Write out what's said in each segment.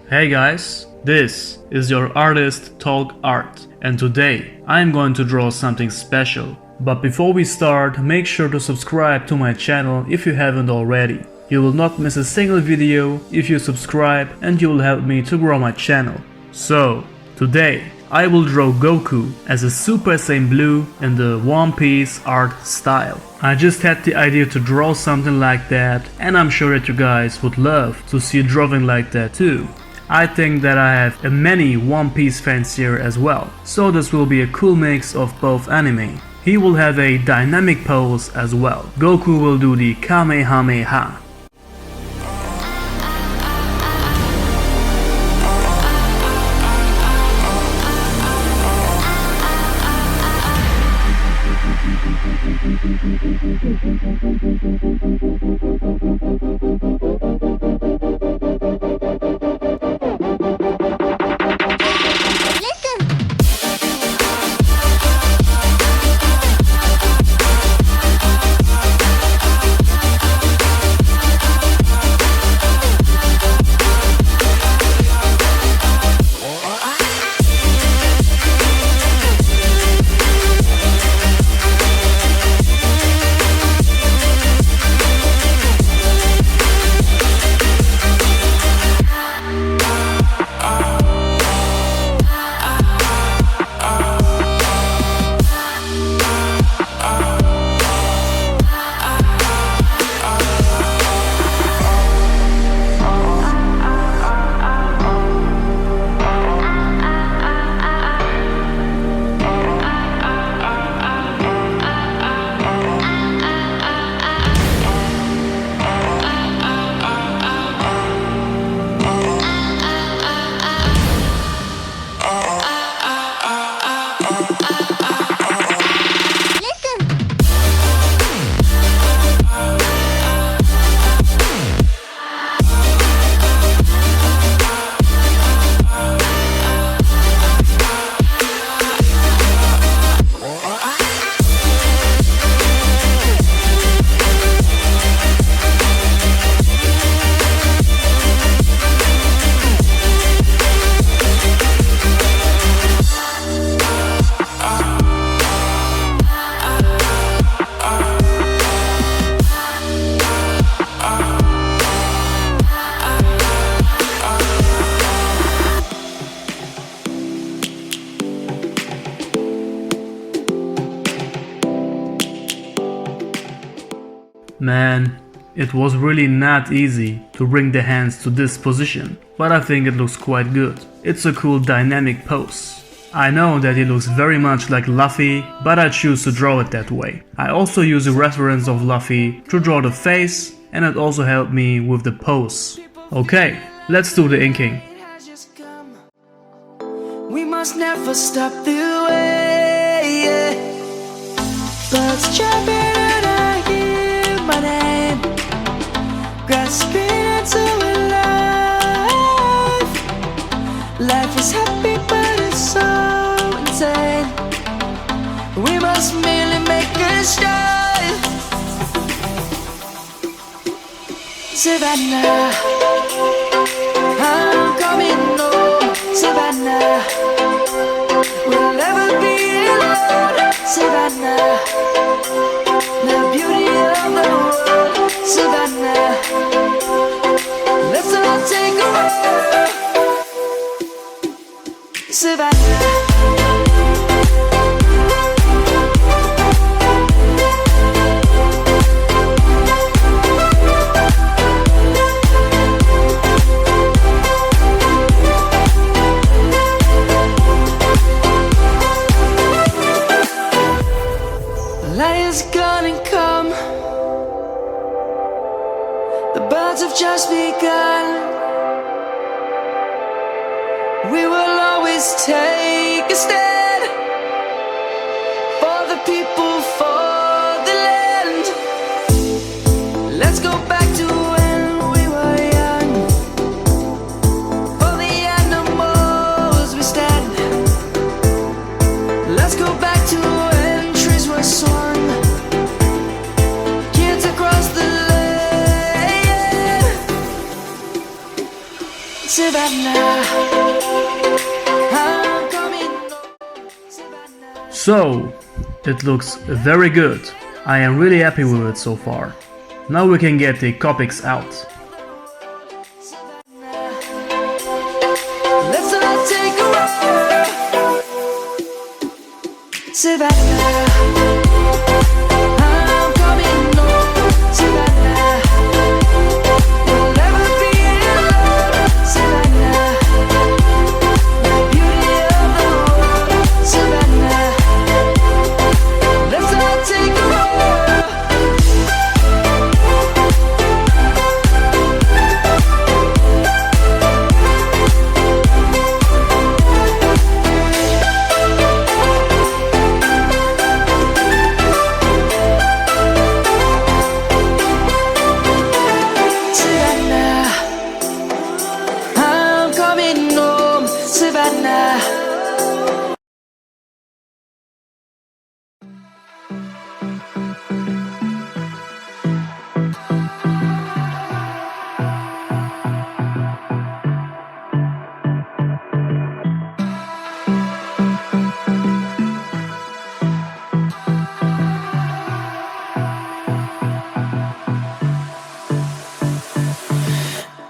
Hey guys, this is your artist TolgArt, and today I am going to draw something special. But before we start, make sure to subscribe to my channel if you haven't already. You will not miss a single video if you subscribe, and you will help me to grow my channel. So, today I will draw Goku as a Super Saiyan Blue in the One Piece art style. I just had the idea to draw something like that, and I'm sure that you guys would love to see a drawing like that too. I think that I have many One Piece fans here as well, so this will be a cool mix of both anime. He will have a dynamic pose as well. Goku will do the Kamehameha. Man, it was really not easy to bring the hands to this position, but I think it looks quite good. It's a cool dynamic pose. I know that it looks very much like Luffy, but I choose to draw it that way. I also use a reference of Luffy to draw the face, and it also helped me with the pose. Okay, let's do the inking. We must never stop the way, yeah. Birds jumping and I hear my name, grasping into life. Life is happy but it's so insane. We must merely make a start. Savannah, I'm coming home. Savannah, we'll never be alone. Savannah, the beauty of the world. Savannah, let's all take a walk. Savannah. Light is gonna come. The birds have just begun. We will always take a stand for the people, for the land. Let's go back to when we were young. For the animals we stand. Let's go back to when trees were swung. Kids across the land. Savannah, I'm coming home. Savannah. So, it looks very good. I am really happy with it so far. Now we can get the copics out. Let's all take a walk. Savannah, I'm coming home. Savannah, we'll never be alone. Savannah, the beauty of the world. Savannah, let's all take a walk. Savannah, I'm coming home. Savannah.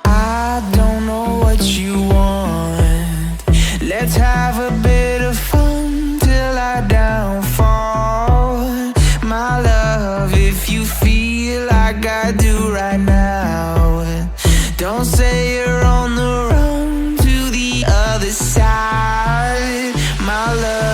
I don't know what you want. Let's have a bit of fun till I downfall. My love, if you feel like I do right now, don't say you're on the run to the other side. My love.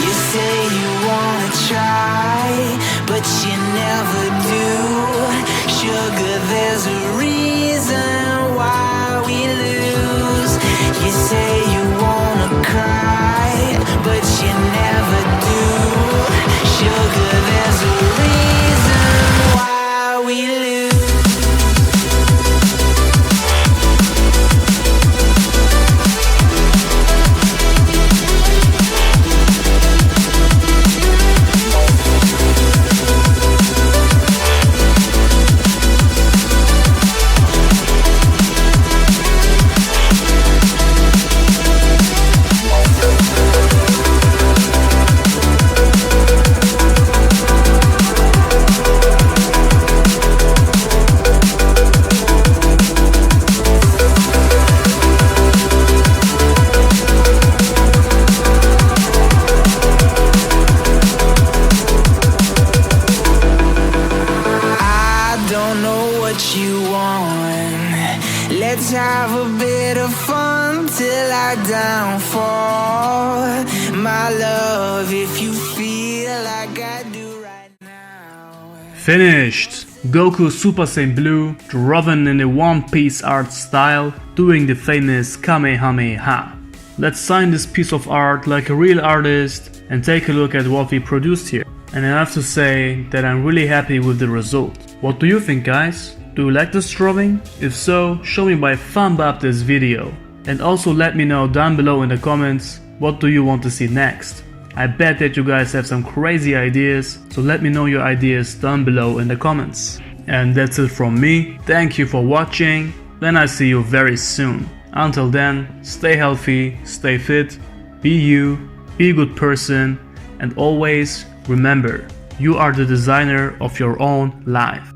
You say you wanna try, but you never do. Sugar, there's a reason why we lose. You say you wanna cry, but you never do. Sugar, there's a reason why we lose. I don't know what you want. Let's have a bit of fun till I downfall. My love, if you feel like I do right now. Finished! Goku Super Saiyan Blue, drawn in the One Piece art style, doing the famous Kamehameha. Let's sign this piece of art like a real artist and take a look at what we produced here. And I have to say that I'm really happy with the result. What do you think, guys? Do you like this drawing? If so, show me by thumb up this video. And also let me know down below in the comments, what do you want to see next? I bet that you guys have some crazy ideas, so let me know your ideas down below in the comments. And that's it from me. Thank you for watching. Then I see you very soon. Until then, stay healthy, stay fit, be you, be a good person, and always remember, you are the designer of your own life.